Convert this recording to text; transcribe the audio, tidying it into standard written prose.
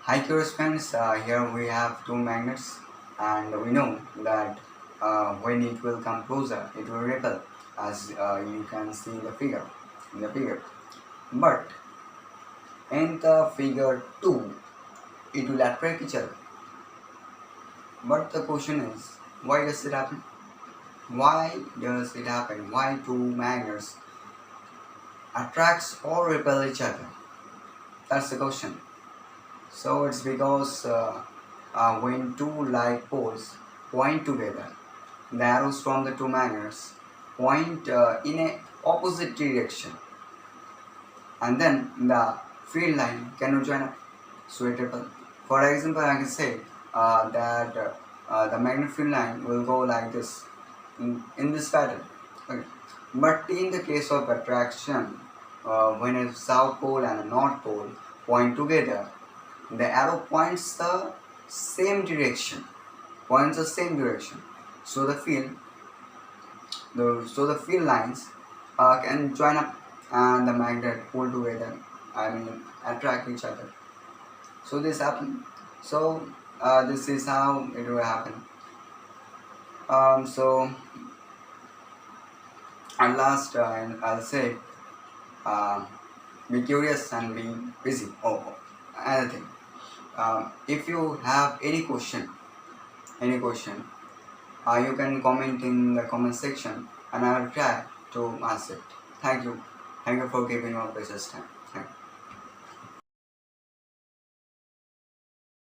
Hi curious friends, here we have two magnets and we know that when it will come closer it will repel as you can see in the figure. But in the figure 2 it will attract each other. But the question is, why does it happen? Why does it happen? Why two magnets attracts or repel each other? That's the question. So it's because when two like poles point together, the arrows from the two magnets point in a opposite direction, and then the field line cannot join up. So it repel. For example, I can say that the magnetic field line will go like this in this pattern. Okay. But in the case of attraction, when a south pole and a north pole point together, the arrow points the same direction. So the field lines can join up and the magnet pull together. I mean attract each other. So this happen. So this is how it will happen. So at last, I'll say, uh, be curious and be busy. Another thing. If you have any question, you can comment in the comment section, and I will try to answer it. Thank you. Thank you for giving your precious time. Thank you.